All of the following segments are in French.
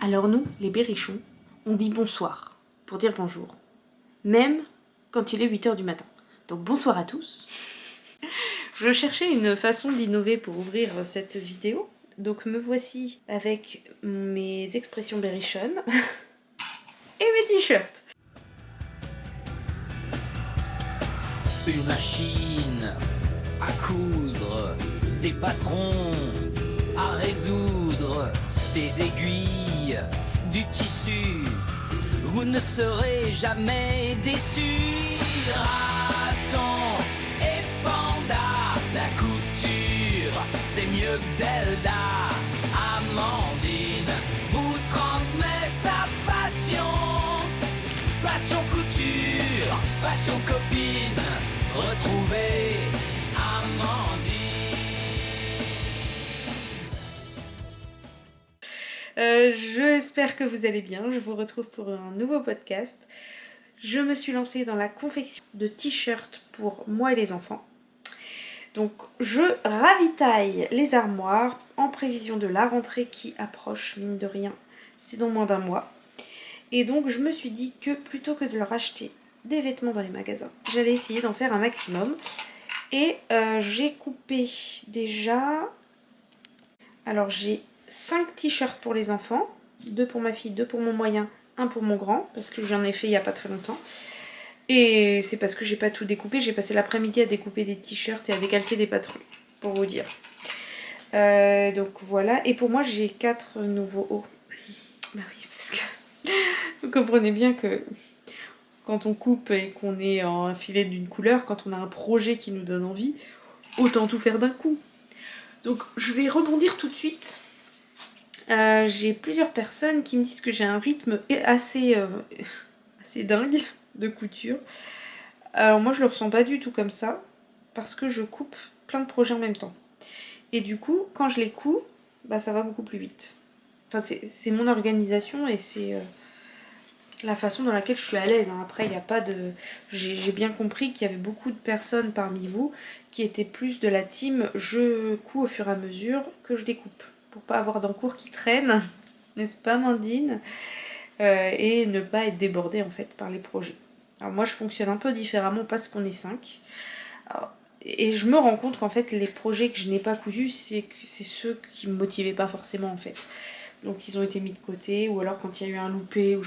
Alors nous, les berrichons, on dit bonsoir pour dire bonjour, même quand il est 8 h du matin. Donc bonsoir à tous. Je cherchais une façon d'innover pour ouvrir cette vidéo, donc me voici avec mes expressions berrichonnes et mes t-shirts. Une machine à coudre, des patrons à résoudre, des aiguilles, du tissu, vous ne serez jamais déçus. Raton et panda, la couture, c'est mieux que Zelda. Amandine vous transmet sa passion. Passion couture, passion copine, retrouvez Amandine. J'espère que vous allez bien, je vous retrouve pour un nouveau podcast. Je me suis lancée dans la confection de t-shirts pour moi et les enfants. Donc je ravitaille les armoires en prévision de la rentrée qui approche, mine de rien, c'est dans moins d'1 mois. Et donc je me suis dit que plutôt que de leur acheter des vêtements dans les magasins, j'allais essayer d'en faire un maximum. Et j'ai coupé déjà... Alors j'ai 5 t-shirts pour les enfants, 2 pour ma fille, 2 pour mon moyen, 1 pour mon grand, parce que j'en ai fait il n'y a pas très longtemps. Et c'est parce que j'ai pas tout découpé, j'ai passé l'après-midi à découper des t-shirts et à décalquer des patrons, pour vous dire. Donc voilà, et pour moi j'ai 4 nouveaux hauts. Bah oui, parce que vous comprenez bien que quand on coupe et qu'on est en un filet d'une couleur, quand on a un projet qui nous donne envie, autant tout faire d'un coup. Donc je vais rebondir tout de suite. J'ai plusieurs personnes qui me disent que j'ai un rythme assez dingue de couture. Alors moi je le ressens pas du tout comme ça, parce que je coupe plein de projets en même temps. Et du coup, quand je les couds, bah ça va beaucoup plus vite. Enfin c'est mon organisation et c'est la façon dans laquelle je suis à l'aise. Après, il n'y a pas de... J'ai bien compris qu'il y avait beaucoup de personnes parmi vous qui étaient plus de la team je couds au fur et à mesure que je découpe. Pour pas avoir d'encours qui traînent, n'est-ce pas Mandine, et ne pas être débordée en fait par les projets. Alors moi je fonctionne un peu différemment parce qu'on est 5. Alors, et je me rends compte qu'en fait les projets que je n'ai pas cousus, c'est ceux qui me motivaient pas forcément en fait. Donc ils ont été mis de côté, ou alors quand il y a eu un loupé, où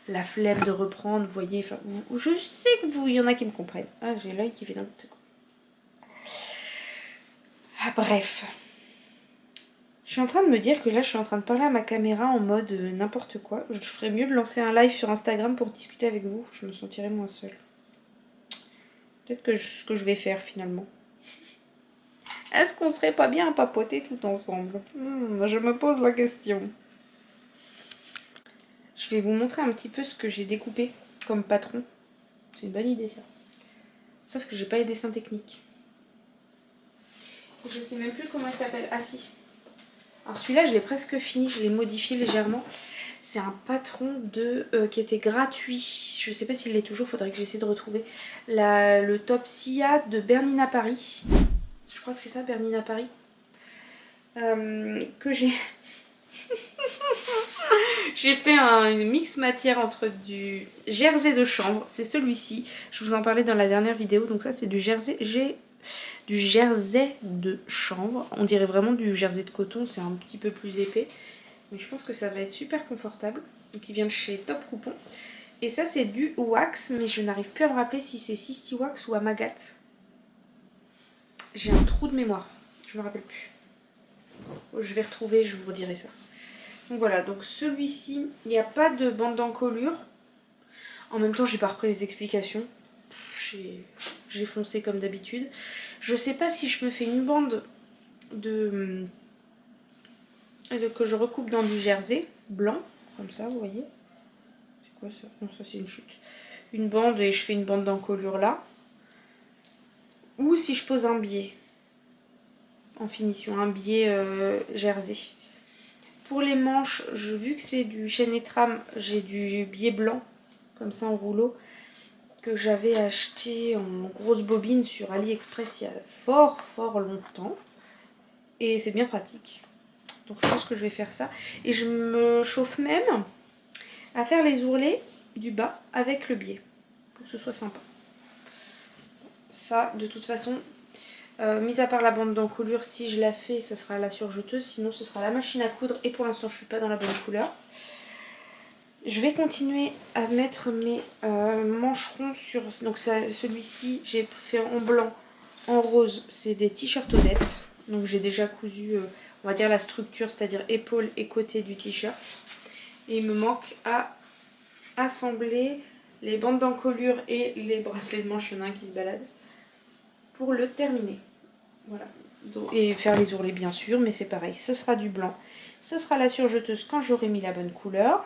la flemme de reprendre, vous voyez, enfin, je sais que il y en a qui me comprennent. Ah, j'ai l'œil qui fait n'importe quoi. Ah, bref. Je suis en train de me dire que là, je suis en train de parler à ma caméra en mode n'importe quoi. Je ferais mieux de lancer un live sur Instagram pour discuter avec vous. Je me sentirais moins seule. Peut-être que ce que je vais faire finalement. Est-ce qu'on serait pas bien à papoter tout ensemble? Je me pose la question. Je vais vous montrer un petit peu ce que j'ai découpé comme patron. C'est une bonne idée ça. Sauf que j'ai pas les dessins techniques. Et je sais même plus comment il s'appelle. Ah si. Alors celui-là je l'ai presque fini, je l'ai modifié légèrement. C'est un patron qui était gratuit. Je sais pas s'il l'est toujours, faudrait que j'essaie de retrouver. Le top Sia de Bernina Paris. Je crois que c'est ça, Bernina Paris. Que j'ai... J'ai fait une mix matière entre du jersey de chanvre, c'est celui-ci. Je vous en parlais dans la dernière vidéo, donc ça c'est du jersey de chanvre. On dirait vraiment du jersey de coton, c'est un petit peu plus épais. Mais je pense que ça va être super confortable. Donc il vient de chez Top Coupon. Et ça c'est du wax, mais je n'arrive plus à me rappeler si c'est Sisti Wax ou Amagat. J'ai un trou de mémoire, je ne me rappelle plus. Je vais retrouver, je vous redirai ça. Donc voilà, donc celui-ci, il n'y a pas de bande d'encolure. En même temps, j'ai pas repris les explications. J'ai foncé comme d'habitude. Je sais pas si je me fais une bande que je recoupe dans du jersey blanc, comme ça, vous voyez. C'est quoi ça? Non, ça c'est une chute. Une bande et je fais une bande d'encolure là. Ou si je pose un biais en finition, un biais jersey. Pour les manches, vu que c'est du chêne et trame, j'ai du biais blanc, comme ça en rouleau, que j'avais acheté en grosse bobine sur AliExpress il y a fort longtemps. Et c'est bien pratique. Donc je pense que je vais faire ça. Et je me chauffe même à faire les ourlets du bas avec le biais. Pour que ce soit sympa. Ça, de toute façon, mis à part la bande d'encolure, si je la fais, ce sera la surjeteuse. Sinon, ce sera la machine à coudre. Et pour l'instant, je suis pas dans la bonne couleur. Je vais continuer à mettre mes mancherons sur... Donc celui-ci, j'ai fait en blanc, en rose. C'est des t-shirts Odette. Donc j'ai déjà cousu, on va dire, la structure, c'est-à-dire épaules et côté du t-shirt. Et il me manque à assembler les bandes d'encolure et les bracelets de manche. Il y en a un qui se balade. Pour le terminer. Voilà. Et faire les ourlets, bien sûr, mais c'est pareil. Ce sera du blanc. Ce sera la surjeteuse quand j'aurai mis la bonne couleur.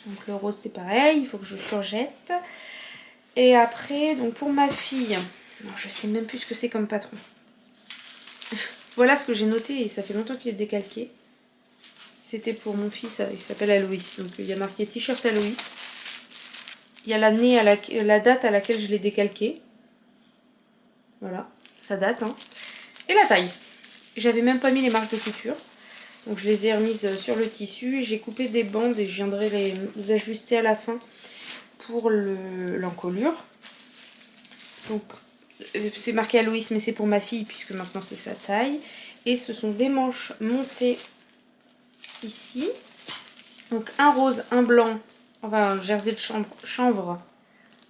Donc le rose c'est pareil, il faut que je surjette. Et après, donc pour ma fille, je sais même plus ce que c'est comme patron. Voilà ce que j'ai noté et ça fait longtemps qu'il est décalqué. C'était pour mon fils, il s'appelle Aloïs. Donc il y a marqué t-shirt Aloïs. Il y a l'année, la date à laquelle je l'ai décalqué. Voilà, ça date. Hein. Et la taille. J'avais même pas mis les marges de couture. Donc je les ai remises sur le tissu, j'ai coupé des bandes et je viendrai les ajuster à la fin pour l'encolure. Donc c'est marqué Aloïs mais c'est pour ma fille puisque maintenant c'est sa taille. Et ce sont des manches montées ici. Donc un rose, un blanc, enfin un jersey de chanvre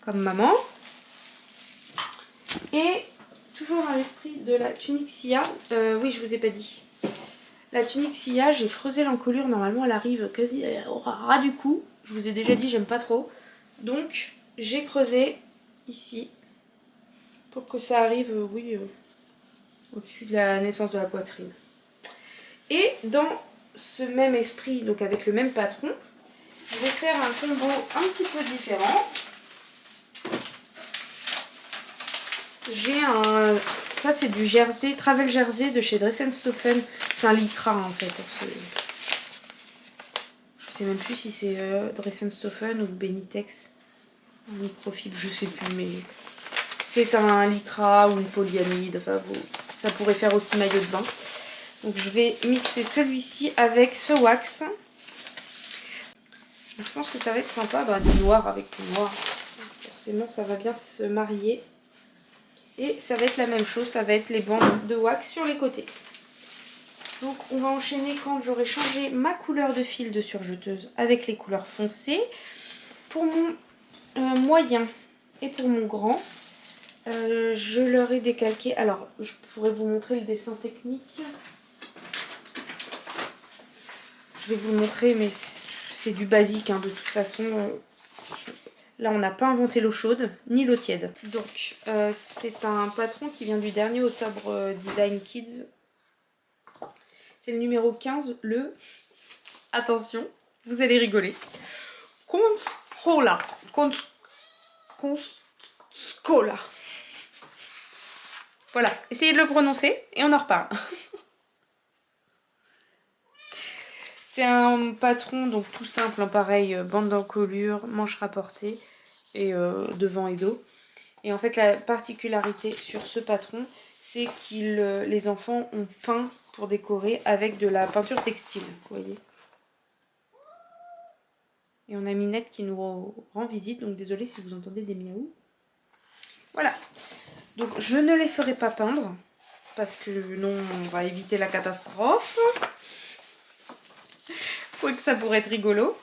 comme maman. Et toujours à l'esprit de la tunique Sia, oui je vous ai pas dit. La tunique Sia, j'ai creusé l'encolure, normalement elle arrive quasi au ras du cou. Je vous ai déjà dit, j'aime pas trop. Donc j'ai creusé ici pour que ça arrive, oui, au-dessus de la naissance de la poitrine. Et dans ce même esprit, donc avec le même patron, je vais faire un combo un petit peu différent. J'ai un... Ça c'est du jersey, travel jersey de chez Dress & Stophen. C'est un lycra en fait. Je sais même plus si c'est Dress & Stophen ou Benitex. Un microfibre, je sais plus, mais c'est un lycra ou une polyamide. Enfin, ça pourrait faire aussi maillot de bain. Donc je vais mixer celui-ci avec ce wax. Je pense que ça va être sympa, du noir avec du noir. Forcément, ça va bien se marier. Et ça va être la même chose, ça va être les bandes de wax sur les côtés. Donc on va enchaîner quand j'aurai changé ma couleur de fil de surjeteuse avec les couleurs foncées. Pour mon moyen et pour mon grand, je leur ai décalqué. Alors je pourrais vous montrer le dessin technique. Je vais vous le montrer mais c'est du basique hein, de toute façon. Là, on n'a pas inventé l'eau chaude, ni l'eau tiède. Donc, c'est un patron qui vient du dernier Octobre Design Kids. C'est le numéro 15, le... Attention, vous allez rigoler. Conscola. Conscola. Voilà, essayez de le prononcer et on en reparle. C'est un patron donc tout simple, hein, pareil, bande d'encolure, manches rapportées et devant et dos. Et en fait la particularité sur ce patron, c'est que les enfants ont peint pour décorer avec de la peinture textile, vous voyez. Et on a Minette qui nous rend visite, donc désolée si vous entendez des miaou. Voilà, donc je ne les ferai pas peindre, parce que non, on va éviter la catastrophe. Que ça pourrait être rigolo.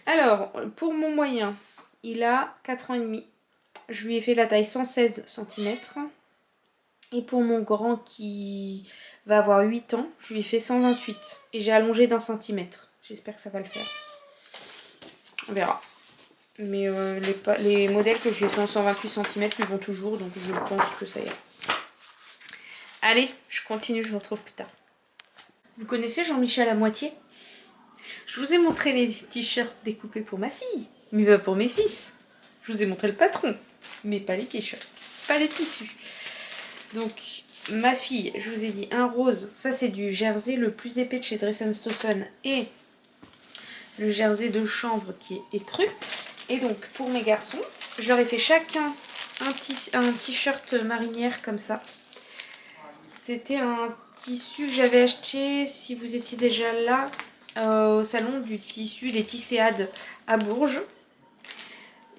Alors, pour mon moyen, il a 4 ans et demi. Je lui ai fait la taille 116 cm. Et pour mon grand qui va avoir 8 ans, je lui ai fait 128. Et j'ai allongé d'1 centimètre. J'espère que ça va le faire. On verra. Mais les modèles que je lui ai fait en 128 cm lui vont toujours. Donc je pense que ça ira. Allez, je continue, je vous retrouve plus tard. Vous connaissez Jean-Michel à moitié ? Je vous ai montré les t-shirts découpés pour ma fille, mais pas pour mes fils. Je vous ai montré le patron, mais pas les t-shirts, pas les tissus. Donc, ma fille, je vous ai dit un rose. Ça, c'est du jersey le plus épais de chez Dress & Stophen et le jersey de chanvre qui est écru. Et donc, pour mes garçons, je leur ai fait chacun un t-shirt marinière comme ça. C'était un tissu que j'avais acheté, si vous étiez déjà là, au salon du tissu des Tisséades à Bourges.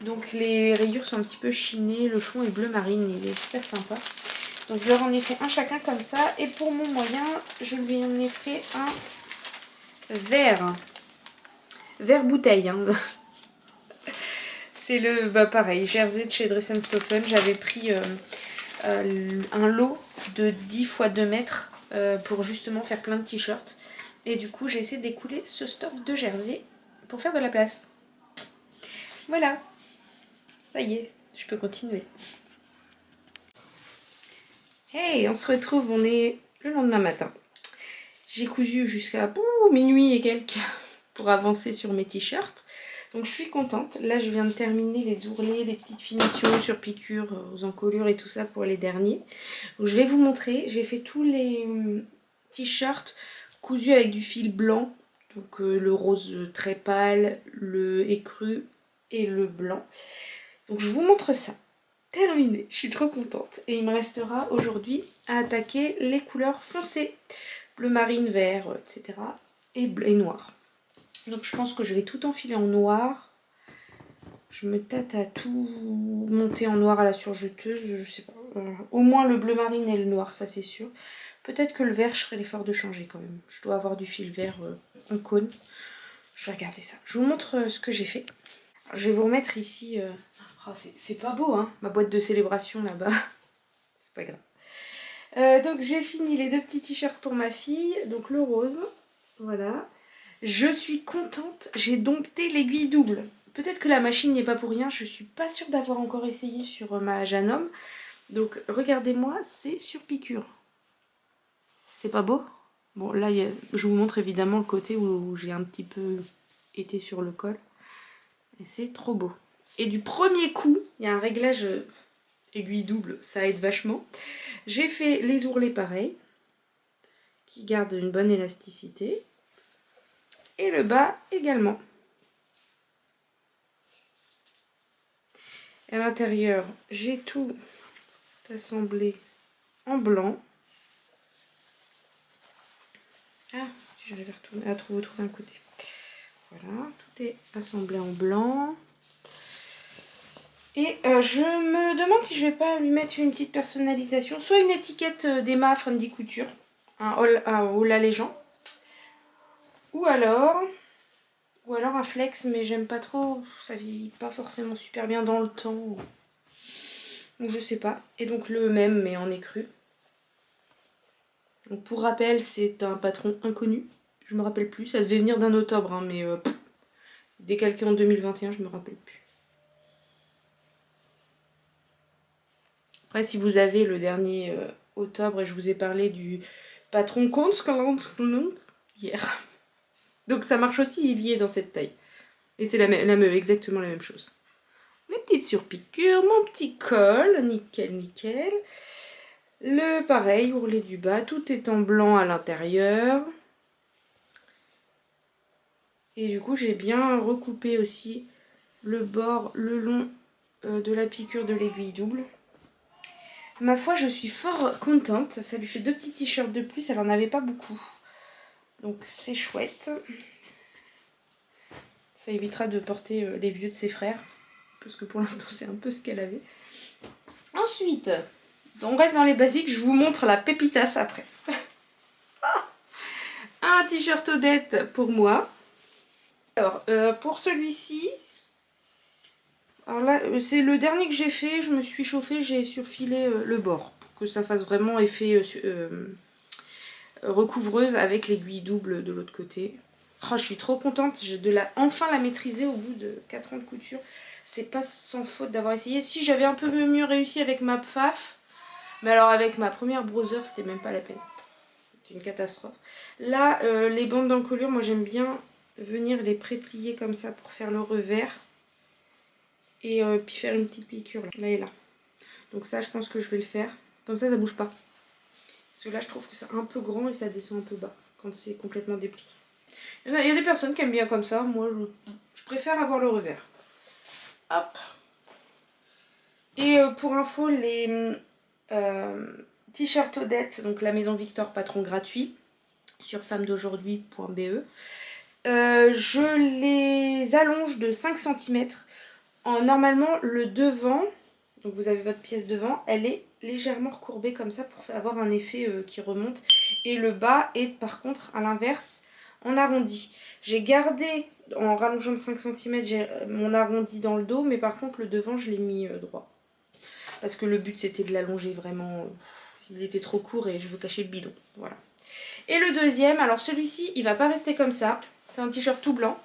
Donc les rayures sont un petit peu chinées, le fond est bleu marine, il est super sympa. Donc je leur en ai fait un chacun comme ça. Et pour mon moyen, je lui en ai fait un vert bouteille. Hein. C'est le, pareil, Jersey de chez Dress & Stophen. J'avais pris un lot de 10 x 2 mètres pour justement faire plein de t-shirts. Et du coup, j'ai essayé d'écouler ce stock de Jersey pour faire de la place. Voilà. Ça y est, je peux continuer. Hey, on se retrouve, on est le lendemain matin. J'ai cousu jusqu'à minuit et quelques pour avancer sur mes t-shirts. Donc je suis contente. Là, je viens de terminer les ourlets, les petites finitions sur piqûre, aux encolures et tout ça pour les derniers. Donc je vais vous montrer. J'ai fait tous les t-shirts cousus avec du fil blanc. Donc le rose très pâle, le écru et le blanc. Donc je vous montre ça. Terminé, je suis trop contente. Et il me restera aujourd'hui à attaquer les couleurs foncées. Bleu marine, vert, etc. Et bleu et noir. Donc je pense que je vais tout enfiler en noir. Je me tâte à tout monter en noir à la surjeteuse, je sais pas. Au moins le bleu marine et le noir, ça c'est sûr. Peut-être que le vert, je ferai l'effort de changer quand même. Je dois avoir du fil vert en cône. Je vais regarder ça. Je vous montre ce que j'ai fait. Alors, je vais vous remettre ici... Oh, c'est pas beau, hein, ma boîte de célébration là-bas. C'est pas grave. Donc j'ai fini les deux petits t-shirts pour ma fille. Donc le rose, voilà. Je suis contente, j'ai dompté l'aiguille double. Peut-être que la machine n'y est pas pour rien, je suis pas sûre d'avoir encore essayé sur ma Janome. Donc regardez-moi, c'est sur piqûre. C'est pas beau? Bon là, je vous montre évidemment le côté où j'ai un petit peu été sur le col. Et c'est trop beau. Et du premier coup, il y a un réglage aiguille double, ça aide vachement. J'ai fait les ourlets pareil, qui gardent une bonne élasticité. Et le bas également. À l'intérieur, j'ai tout assemblé en blanc. Ah, j'arrive à trouver un côté. Voilà, tout est assemblé en blanc. Et je me demande si je vais pas lui mettre une petite personnalisation. Soit une étiquette d'Emma Friendly Couture, un haul allégeant. Ou alors un flex, mais j'aime pas trop. Ça vieillit pas forcément super bien dans le temps. Ou je sais pas. Et donc le même, mais en écru. Donc pour rappel, c'est un patron inconnu. Je me rappelle plus. Ça devait venir d'un octobre, hein, mais décalqué en 2021, je me rappelle plus. Après, si vous avez le dernier octobre et je vous ai parlé du patron Kunstkaland hier. Donc ça marche aussi, il y est dans cette taille. Et c'est exactement la même chose. Les petites surpiqûres, mon petit col, nickel, nickel. Le pareil, ourlet du bas, tout est en blanc à l'intérieur. Et du coup, j'ai bien recoupé aussi le bord, le long de la piqûre de l'aiguille double. Ma foi, je suis fort contente. Ça lui fait 2 petits t-shirts de plus, elle en avait pas beaucoup. Donc c'est chouette. Ça évitera de porter les vieux de ses frères. Parce que pour l'instant, c'est un peu ce qu'elle avait. Ensuite, on reste dans les basiques, je vous montre la pépitas après. Un t-shirt Odette pour moi. Alors, pour celui-ci, alors là, c'est le dernier que j'ai fait. Je me suis chauffée, j'ai surfilé le bord. Pour que ça fasse vraiment effet recouvreuse avec l'aiguille double de l'autre côté. Oh, je suis trop contente enfin la maîtriser au bout de 4 ans de couture. C'est pas sans faute d'avoir essayé. Si j'avais un peu mieux réussi avec ma Pfaff, mais alors avec ma première browser, c'était même pas la peine. C'est une catastrophe. Là, les bandes d'encolure, moi j'aime bien venir les préplier comme ça pour faire le revers. Et puis faire une petite piqûre là et là. Donc ça, je pense que je vais le faire. Comme ça bouge pas. Parce que là, je trouve que c'est un peu grand et ça descend un peu bas quand c'est complètement déplié. Il y a des personnes qui aiment bien comme ça. Moi, je préfère avoir le revers. Hop. Et pour info, t-shirt Odette, donc la maison Victor, patron gratuit, sur femmedaujourd'hui.be. Je les allonge de 5 cm. Normalement, le devant, donc vous avez votre pièce devant, elle est légèrement recourbée comme ça pour avoir un effet qui remonte. Et le bas est par contre à l'inverse en arrondi. J'ai gardé, en rallongeant de 5 cm, j'ai mon arrondi dans le dos, mais par contre le devant je l'ai mis droit. Parce que le but c'était de l'allonger vraiment, il était trop court et je veux cacher le bidon. Voilà. Et le deuxième, alors celui-ci il va pas rester comme ça, c'est un t-shirt tout blanc.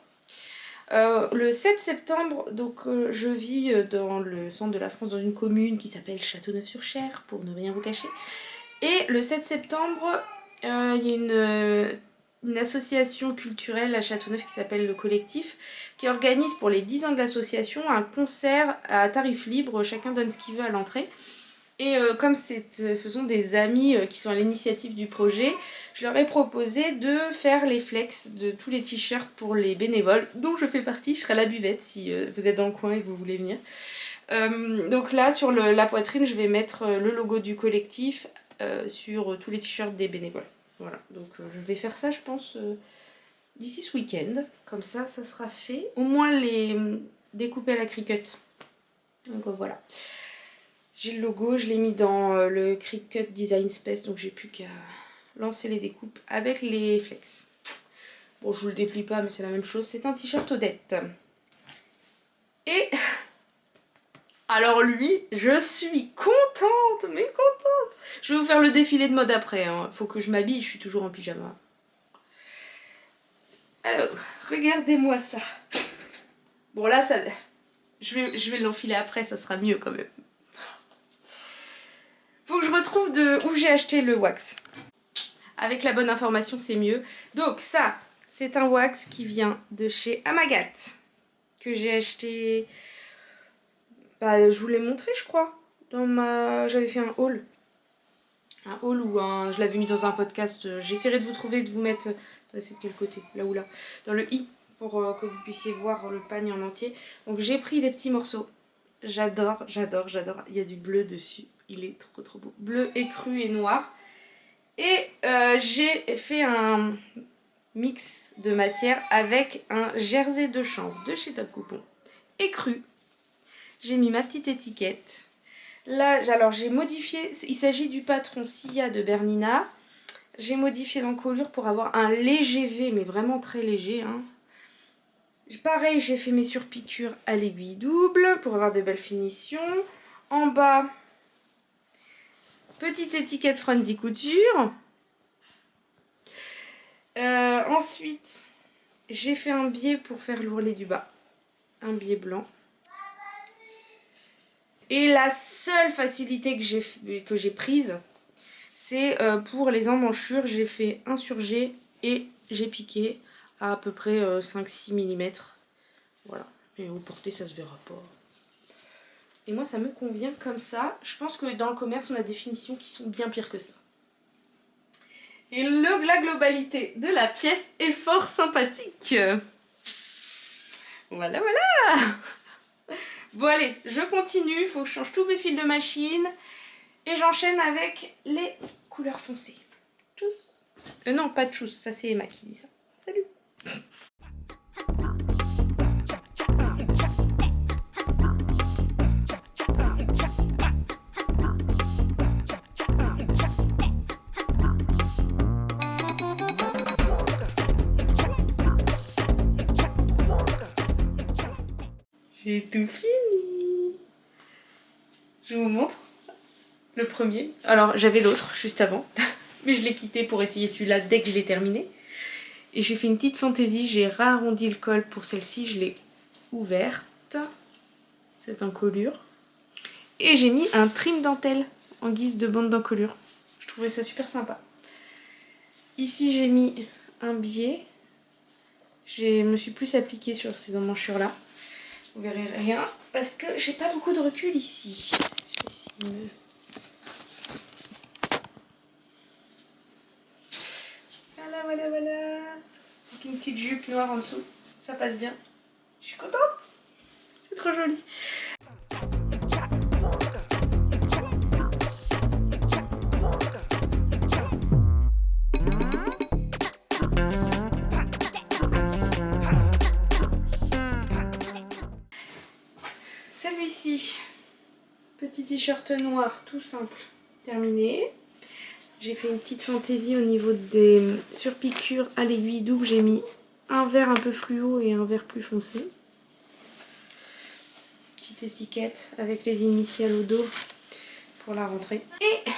Le 7 septembre, donc je vis dans le centre de la France, dans une commune qui s'appelle Châteauneuf-sur-Cher, pour ne rien vous cacher. Et le 7 septembre, il y a une association culturelle à Châteauneuf qui s'appelle Le Collectif, qui organise pour les 10 ans de l'association un concert à tarif libre, chacun donne ce qu'il veut à l'entrée. Et comme ce sont des amis qui sont à l'initiative du projet, je leur ai proposé de faire les flex de tous les t-shirts pour les bénévoles, dont je fais partie. Je serai à la buvette si vous êtes dans le coin et que vous voulez venir. Donc là, sur la poitrine, je vais mettre le logo du collectif sur tous les t-shirts des bénévoles. Voilà, donc je vais faire ça, je pense, d'ici ce week-end. Comme ça, ça sera fait. Au moins les découper à la Cricut. Donc voilà. J'ai le logo, je l'ai mis dans le Cricut Design Space, donc j'ai plus qu'à lancer les découpes avec les flex. Bon, je vous le déplie pas, mais c'est la même chose. C'est un t-shirt Odette. Et alors lui, je suis contente, mais contente. Je vais vous faire le défilé de mode après. Faut que je m'habille, je suis toujours en pyjama. Alors, regardez-moi ça. Bon là, ça, je vais l'enfiler après, ça sera mieux quand même. Faut que je retrouve où j'ai acheté le wax. Avec la bonne information, c'est mieux. Donc ça, c'est un wax qui vient de chez Amagat. Que j'ai acheté... Bah, je vous l'ai montré, je crois. J'avais fait un haul. Un haul ou un... Je l'avais mis dans un podcast. J'essaierai de vous trouver, de vous mettre... C'est de quel côté? Là ou là? Dans le i, pour que vous puissiez voir le panier en entier. Donc j'ai pris des petits morceaux. J'adore, j'adore, j'adore. Il y a du bleu dessus. Il est trop trop beau. Bleu écru et noir. Et j'ai fait un mix de matière avec un jersey de chanvre de chez Top Coupon. Écru. J'ai mis ma petite étiquette. Là, alors j'ai modifié. Il s'agit du patron Sia de Bernina. J'ai modifié l'encolure pour avoir un léger V, mais vraiment très léger. Hein. Pareil, j'ai fait mes surpiqûres à l'aiguille double pour avoir de belles finitions. En bas... Petite étiquette Fronty Couture. Ensuite, j'ai fait un biais pour faire l'ourlet du bas. Un biais blanc. Et la seule facilité que j'ai prise, c'est pour les emmanchures. J'ai fait un surjet et j'ai piqué à peu près 5-6 mm. Voilà. Et au porté, ça se verra pas. Et moi, ça me convient comme ça. Je pense que dans le commerce, on a des finitions qui sont bien pires que ça. Et la globalité de la pièce est fort sympathique. Voilà, voilà. Bon, allez, je continue. Il faut que je change tous mes fils de machine. Et j'enchaîne avec les couleurs foncées. Tchuss. Non, pas tchuss. Ça, c'est Emma qui dit ça. Salut. J'ai tout fini. Je vous montre le premier. Alors j'avais l'autre juste avant, mais je l'ai quitté pour essayer celui-là dès que je l'ai terminé. Et j'ai fait une petite fantaisie, j'ai arrondi le col pour celle-ci, je l'ai ouverte, cette encolure. Et j'ai mis un trim dentelle en guise de bande d'encolure. Je trouvais ça super sympa. Ici j'ai mis un biais. Je me suis plus appliquée sur ces emmanchures-là. Vous verrez rien parce que j'ai pas beaucoup de recul ici. Je vais essayer de... Voilà, voilà, voilà. Avec une petite jupe noire en dessous. Ça passe bien. Je suis contente. C'est trop joli. t-shirt noir tout simple terminé. J'ai fait une petite fantaisie au niveau des surpiqûres à l'aiguille double. J'ai mis un vert un peu fluo et un vert plus foncé. Petite étiquette avec les initiales au dos pour la rentrée. Et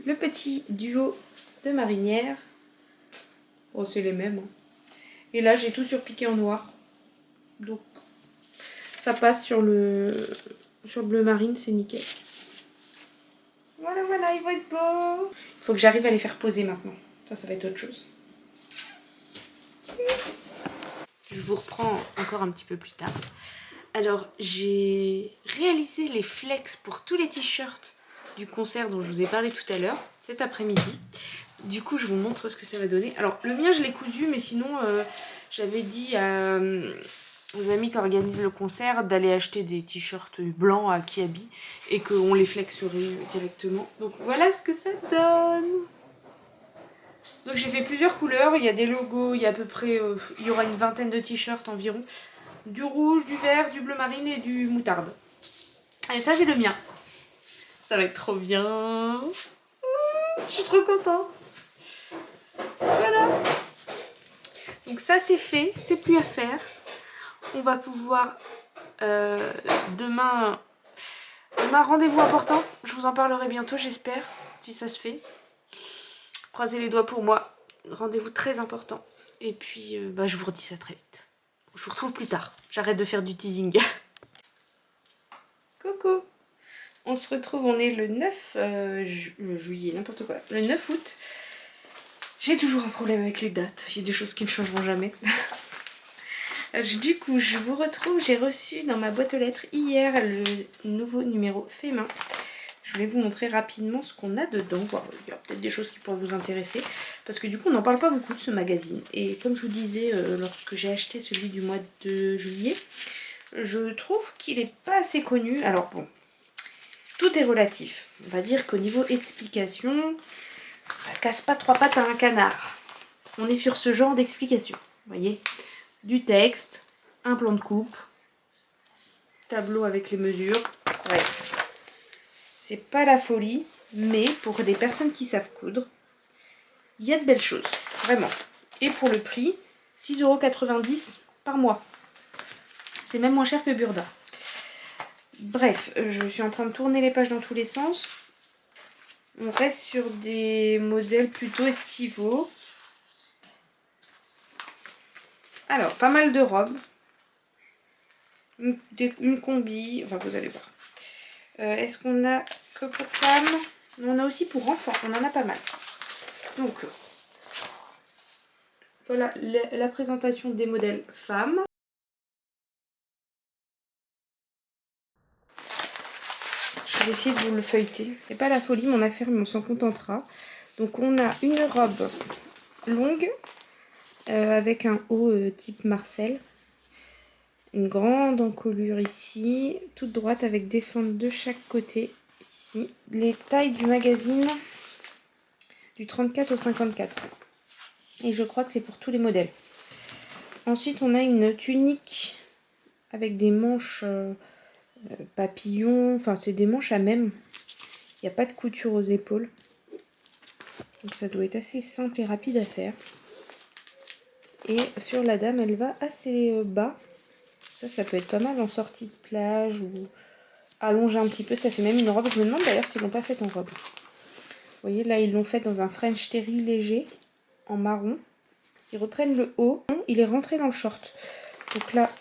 le petit duo de marinière. Oh, c'est les mêmes. Et là, j'ai tout surpiqué en noir. Donc, ça passe sur le bleu marine, c'est nickel. Voilà, voilà, ils vont être beaux. Il faut que j'arrive à les faire poser maintenant. Ça va être autre chose. Je vous reprends encore un petit peu plus tard. Alors, j'ai réalisé les flex pour tous les t-shirts du concert dont je vous ai parlé tout à l'heure, cet après-midi. Du coup, je vous montre ce que ça va donner. Alors, le mien, je l'ai cousu, mais sinon, j'avais dit aux amis qui organisent le concert d'aller acheter des t-shirts blancs à Kiabi et qu'on les flexerait directement. Donc, voilà ce que ça donne. Donc, j'ai fait plusieurs couleurs. Il y a des logos, il y a à peu près, il y aura une vingtaine de t-shirts environ. Du rouge, du vert, du bleu marine et du moutarde. Et ça, c'est le mien. Ça va être trop bien. Je suis trop contente. Voilà. Donc ça, c'est fait. C'est plus à faire. On va pouvoir... demain, rendez-vous important. Je vous en parlerai bientôt, j'espère, si ça se fait. Croisez les doigts pour moi. Rendez-vous très important. Et puis, je vous redis ça très vite. Je vous retrouve plus tard. J'arrête de faire du teasing. Coucou. On se retrouve, on est le 9 juillet, n'importe quoi. Le 9 août. J'ai toujours un problème avec les dates. Il y a des choses qui ne changeront jamais. Du coup, je vous retrouve. J'ai reçu dans ma boîte aux lettres hier le nouveau numéro fait main. Je voulais vous montrer rapidement ce qu'on a dedans. Voir, il y a peut-être des choses qui pourraient vous intéresser. Parce que du coup, on n'en parle pas beaucoup de ce magazine. Et comme je vous disais lorsque j'ai acheté celui du mois de juillet, je trouve qu'il n'est pas assez connu. Alors bon, tout est relatif. On va dire qu'au niveau explication, ça casse pas trois pattes à un canard. On est sur ce genre d'explication. Vous voyez, du texte, un plan de coupe, tableau avec les mesures, bref. C'est pas la folie, mais pour des personnes qui savent coudre, il y a de belles choses, vraiment. Et pour le prix, 6,90 € par mois. C'est même moins cher que Burda. Bref, je suis en train de tourner les pages dans tous les sens. On reste sur des modèles plutôt estivaux. Alors, pas mal de robes. Une combi, enfin vous allez voir. Est-ce qu'on a que pour femmes? On a aussi pour enfants, on en a pas mal. Donc, voilà la présentation des modèles femmes. Je vais essayer de vous le feuilleter. C'est pas la folie mon affaire, mais on s'en contentera. Donc on a une robe longue avec un haut type Marcel. Une grande encolure ici, toute droite avec des fentes de chaque côté ici. Les tailles du magazine du 34 au 54. Et je crois que c'est pour tous les modèles. Ensuite on a une tunique avec des manches papillons, enfin c'est des manches à même. Il n'y a pas de couture aux épaules. Donc ça doit être assez simple et rapide à faire. Et sur la dame elle va assez bas. Ça peut être pas mal en sortie de plage ou allonger un petit peu. Ça fait même une robe. Je me demande d'ailleurs s'ils l'ont pas faite en robe. Vous voyez, là, ils l'ont faite dans un French Terry léger, en marron. Ils reprennent le haut. Il est rentré dans le short. Donc là,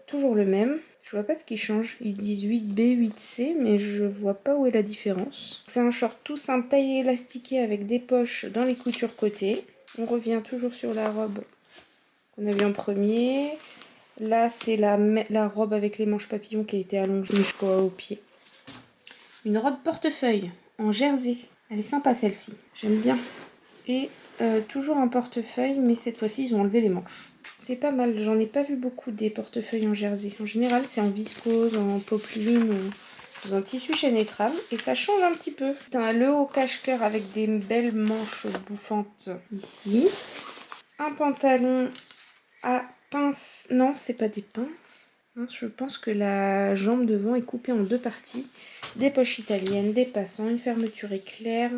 toujours le même. Je vois pas ce qui change. Ils disent 8B, 8C, mais je vois pas où est la différence. C'est un short tout simple, taillé élastiqué avec des poches dans les coutures côté. On revient toujours sur la robe qu'on a vue en premier. Là, c'est la robe avec les manches papillons qui a été allongée jusqu'au pied. Une robe portefeuille en jersey. Elle est sympa celle-ci, j'aime bien. Et toujours un portefeuille, mais cette fois-ci, ils ont enlevé les manches. C'est pas mal, j'en ai pas vu beaucoup des portefeuilles en jersey. En général, c'est en viscose, en popeline ou dans un tissu chaîne et trame. Et ça change un petit peu. T'as le haut cache-cœur avec des belles manches bouffantes ici. Un pantalon à pince, non c'est pas des pinces, Je pense que la jambe devant est coupée en 2 parties. Des poches italiennes, des passants, une fermeture éclair.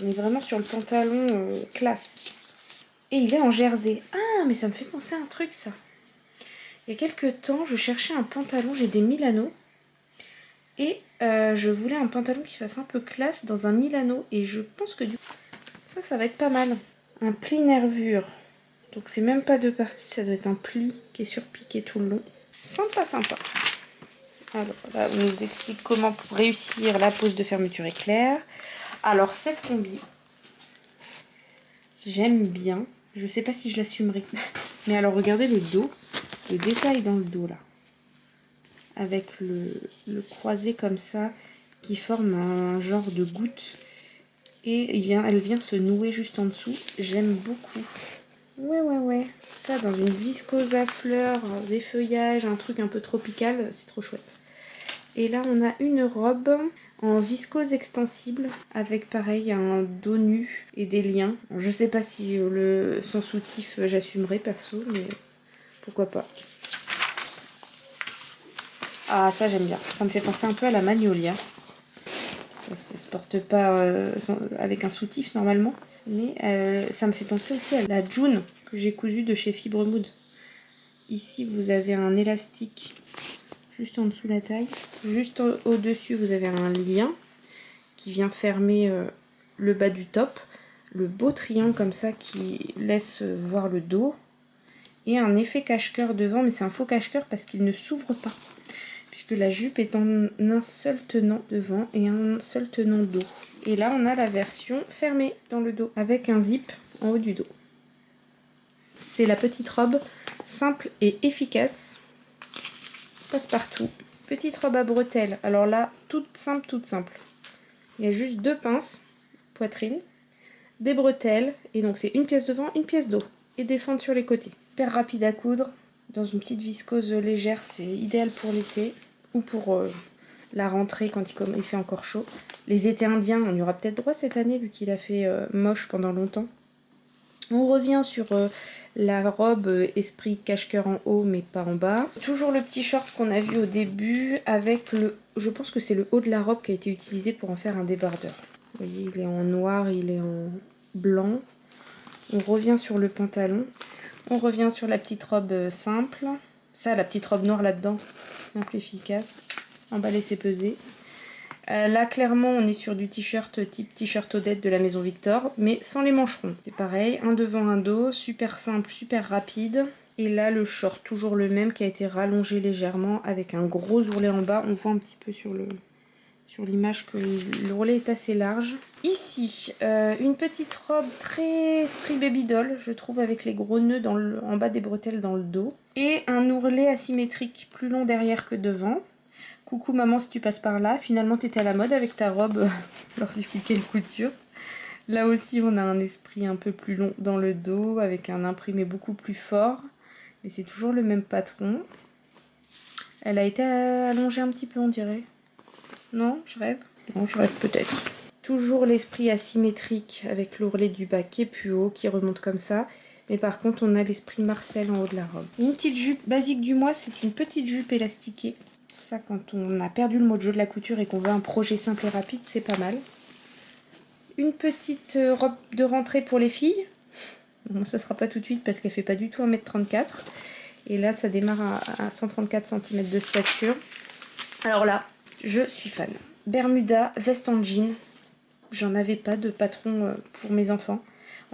On est vraiment sur le pantalon classe. Et il est en jersey. Ah, mais ça me fait penser à un truc, ça. Il y a quelques temps, je cherchais un pantalon, j'ai des Milano. Et je voulais un pantalon qui fasse un peu classe dans un Milano. Et je pense que du coup, ça va être pas mal. Un pli nervure. Donc c'est même pas 2 parties, ça doit être un pli qui est surpiqué tout le long. Sympa, sympa. Alors là, on nous explique comment pour réussir la pose de fermeture éclair. Alors cette combi, j'aime bien. Je sais pas si je l'assumerai. Mais alors regardez le dos, le détail dans le dos là. Avec le croisé comme ça, qui forme un genre de goutte. Et elle vient se nouer juste en dessous. J'aime beaucoup. Ouais. Ça dans une viscose à fleurs, des feuillages, un truc un peu tropical, c'est trop chouette. Et là, on a une robe en viscose extensible avec pareil un dos nu et des liens. Je sais pas si sans soutif j'assumerai perso, mais pourquoi pas. Ah, ça j'aime bien. Ça me fait penser un peu à la Magnolia. Ça se porte pas avec un soutif normalement. Mais ça me fait penser aussi à la June que j'ai cousue de chez Fibre Mood. Ici, vous avez un élastique juste en dessous de la taille. Juste au-dessus, vous avez un lien qui vient fermer le bas du top. Le beau triangle comme ça qui laisse voir le dos. Et un effet cache-cœur devant, mais c'est un faux cache-cœur parce qu'il ne s'ouvre pas. Puisque la jupe est en un seul tenant devant et un seul tenant dos. Et là, on a la version fermée dans le dos avec un zip en haut du dos. C'est la petite robe simple et efficace. Passe-partout. Petite robe à bretelles. Alors là, toute simple, toute simple. Il y a juste 2 pinces, poitrine, des bretelles. Et donc, c'est une pièce devant, une pièce dos. Et des fentes sur les côtés. Hyper rapide à coudre. Dans une petite viscose légère, c'est idéal pour l'été. Ou pour la rentrée quand il fait encore chaud. Les étés indiens, on y aura peut-être droit cette année vu qu'il a fait moche pendant longtemps. On revient sur la robe esprit cache-cœur en haut mais pas en bas. Toujours le petit short qu'on a vu au début avec le... Je pense que c'est le haut de la robe qui a été utilisé pour en faire un débardeur. Vous voyez, il est en noir, il est en blanc. On revient sur le pantalon. On revient sur la petite robe simple. Ça, la petite robe noire là-dedans. Simple, efficace. Emballer, c'est peser. Là, clairement, on est sur du t-shirt type t-shirt Odette de la Maison Victor, mais sans les mancherons. C'est pareil, un devant, un dos, super simple, super rapide. Et là, le short, toujours le même, qui a été rallongé légèrement avec un gros ourlet en bas. On voit un petit peu sur l'image que l'ourlet est assez large. Ici, une petite robe très esprit baby doll, je trouve, avec les gros nœuds en bas des bretelles dans le dos. Et un ourlet asymétrique plus long derrière que devant. Coucou maman si tu passes par là, finalement tu étais à la mode avec ta robe lors du piqué de couture. Là aussi on a un esprit un peu plus long dans le dos avec un imprimé beaucoup plus fort. Mais c'est toujours le même patron. Elle a été allongée un petit peu on dirait. Non, je rêve. Non, je rêve peut-être. Toujours l'esprit asymétrique avec l'ourlet du bas qui est plus haut, qui remonte comme ça. Mais par contre on a l'esprit Marcel en haut de la robe. Une petite jupe basique du mois, c'est une petite jupe élastiquée. Ça, quand on a perdu le mojo de la couture et qu'on veut un projet simple et rapide, c'est pas mal. Une petite robe de rentrée pour les filles. Bon, ça sera pas tout de suite parce qu'elle fait pas du tout 1m34. Et là, ça démarre à 134 cm de stature. Alors là, je suis fan. Bermuda, veste en jean. J'en avais pas de patron pour mes enfants.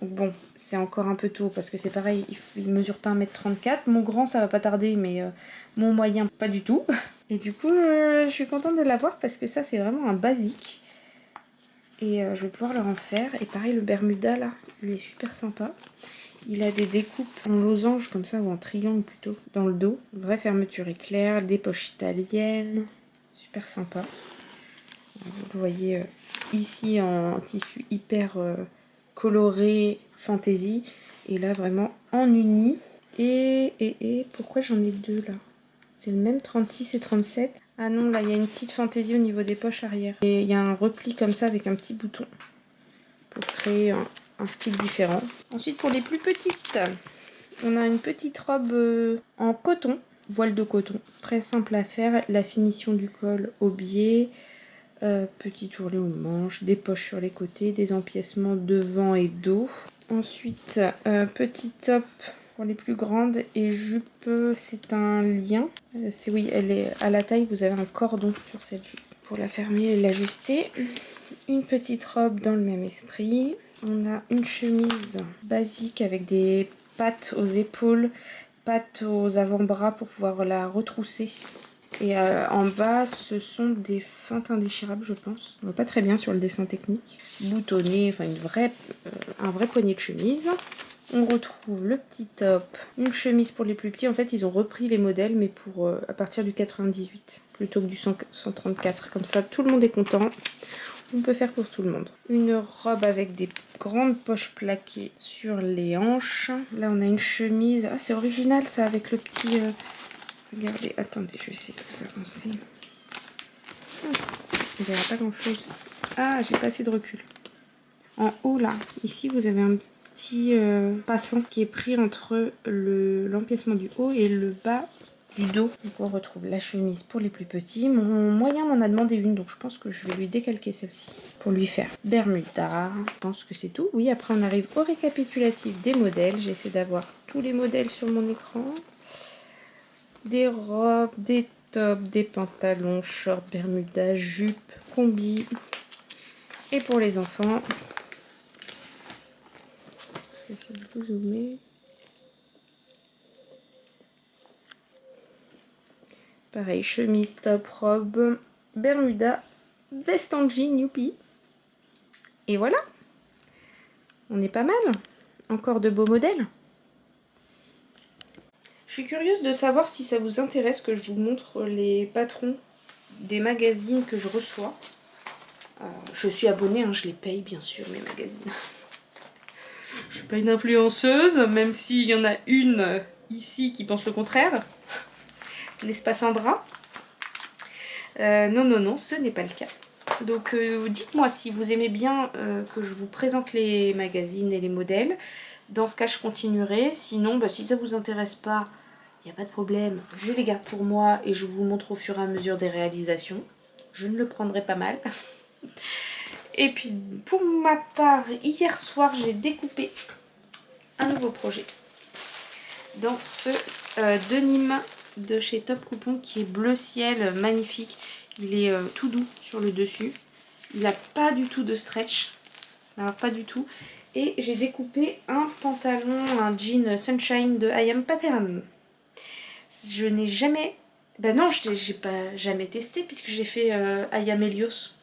Donc bon, c'est encore un peu tôt parce que c'est pareil, il mesure pas 1m34. Mon grand, ça va pas tarder, mais mon moyen, pas du tout. Et du coup, je suis contente de l'avoir parce que ça, c'est vraiment un basique. Et je vais pouvoir leur en faire. Et pareil, le Bermuda, là, il est super sympa. Il a des découpes en losange, comme ça, ou en triangle plutôt, dans le dos. Vraie fermeture éclair, des poches italiennes. Super sympa. Vous le voyez ici en tissu hyper coloré, fantaisie. Et là, vraiment en uni. Et pourquoi j'en ai 2 là ? C'est le même 36 et 37. Ah non, là, il y a une petite fantaisie au niveau des poches arrière. Et il y a un repli comme ça avec un petit bouton pour créer un style différent. Ensuite, pour les plus petites, on a une petite robe en coton voile de coton. Très simple à faire. La finition du col au biais. Petit ourlet aux manches, des poches sur les côtés, des empiècements devant et dos. Ensuite, petit top pour les plus grandes et jupe, c'est un lien. Oui, elle est à la taille, vous avez un cordon sur cette jupe. Pour la fermer et l'ajuster. Une petite robe dans le même esprit. On a une chemise basique avec des pattes aux épaules, pattes aux avant-bras pour pouvoir la retrousser. Et en bas, ce sont des feintes indéchirables, je pense. On voit pas très bien sur le dessin technique. Boutonné, enfin un vrai poignet de chemise. On retrouve le petit top, une chemise pour les plus petits. En fait, ils ont repris les modèles, mais pour à partir du 98 plutôt que du 134. Comme ça, tout le monde est content. On peut faire pour tout le monde. Une robe avec des grandes poches plaquées sur les hanches. Là, on a une chemise. Ah, c'est original ça, avec le petit... Regardez, attendez, je vais essayer de vous avancer. On verra pas grand chose. Ah, j'ai pas assez de recul. En haut là, ici vous avez un petit passant qui est pris entre l'empiècement du haut et le bas du dos. Donc on retrouve la chemise pour les plus petits. Mon moyen m'en a demandé une, donc je pense que je vais lui décalquer celle-ci pour lui faire Bermuda. Je pense que c'est tout. Oui, après on arrive au récapitulatif des modèles. J'essaie d'avoir tous les modèles sur mon écran. Des robes, des tops, des pantalons, shorts, bermuda, jupes, combi. Et pour les enfants, je vais essayer de vous zoomer. Pareil, chemise, top, robe, bermuda, veste en jean, youpi. Et voilà, on est pas mal. Encore de beaux modèles. Je suis curieuse de savoir si ça vous intéresse que je vous montre les patrons des magazines que je reçois. Je suis abonnée, hein, je les paye bien sûr, mes magazines. Je suis pas une influenceuse, même s'il y en a une ici qui pense le contraire. N'est-ce pas Sandra? Non, ce n'est pas le cas. Donc dites-moi si vous aimez bien que je vous présente les magazines et les modèles. Dans ce cas, je continuerai. Sinon, si ça vous intéresse pas, il n'y a pas de problème. Je les garde pour moi et je vous montre au fur et à mesure des réalisations. Je ne le prendrai pas mal. Et puis, pour ma part, hier soir, j'ai découpé un nouveau projet. Dans ce denim de chez Top Coupon qui est bleu ciel, magnifique. Il est tout doux sur le dessus. Il n'a pas du tout de stretch. Alors, pas du tout. Et j'ai découpé un pantalon, un jean Sunshine de I Am Pattern. Je n'ai jamais... non, je n'ai pas jamais testé puisque j'ai fait I Am Helios.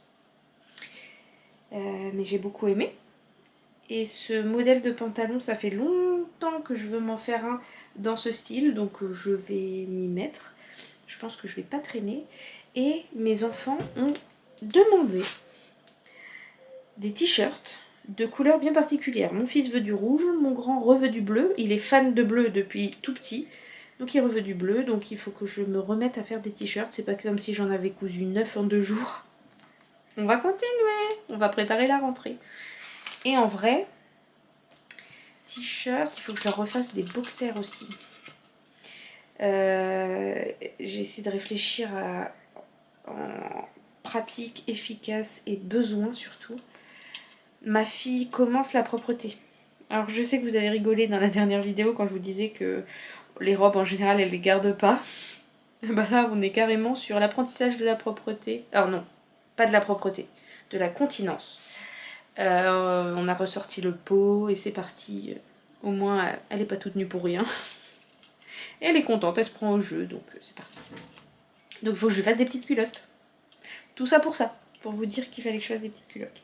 Mais j'ai beaucoup aimé. Et ce modèle de pantalon, ça fait longtemps que je veux m'en faire un dans ce style. Donc je vais m'y mettre. Je pense que je vais pas traîner. Et mes enfants ont demandé des t-shirts de couleurs bien particulières. Mon fils veut du rouge, mon grand reveut du bleu. Il est fan de bleu depuis tout petit. Donc il reveut du bleu. Donc il faut que je me remette à faire des t-shirts. C'est pas comme si j'en avais cousu 9 en 2 jours. On va continuer. On va préparer la rentrée. Et en vrai, t-shirt, il faut que je leur refasse des boxers aussi. J'ai essayé de réfléchir en pratique, efficace et besoin surtout. Ma fille commence la propreté. Alors je sais que vous avez rigolé dans la dernière vidéo quand je vous disais que les robes en général elles les gardent pas. Là on est carrément sur l'apprentissage de la propreté. Alors non, pas de la propreté, de la continence. On a ressorti le pot et c'est parti. Au moins elle est pas toute nue pour rien. Et elle est contente, elle se prend au jeu, donc c'est parti. Donc il faut que je lui fasse des petites culottes. Tout ça, pour vous dire qu'il fallait que je fasse des petites culottes.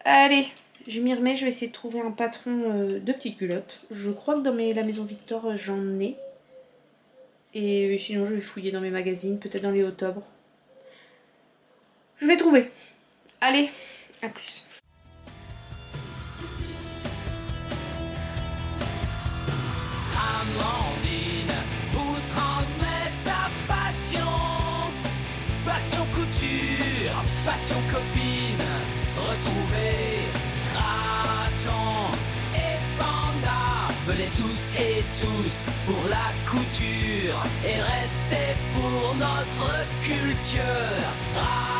Allez, je m'y remets, je vais essayer de trouver un patron de petites culottes. Je crois que dans la maison Victor, j'en ai. Et sinon, je vais fouiller dans mes magazines, peut-être dans les octobre. Je vais trouver. Allez, à plus. Amandine vous transmet sa passion. Passion couture, passion copine. Retrouvez Raton et Panda. Venez tous et Travaillez tous pour la couture et restez pour notre culture.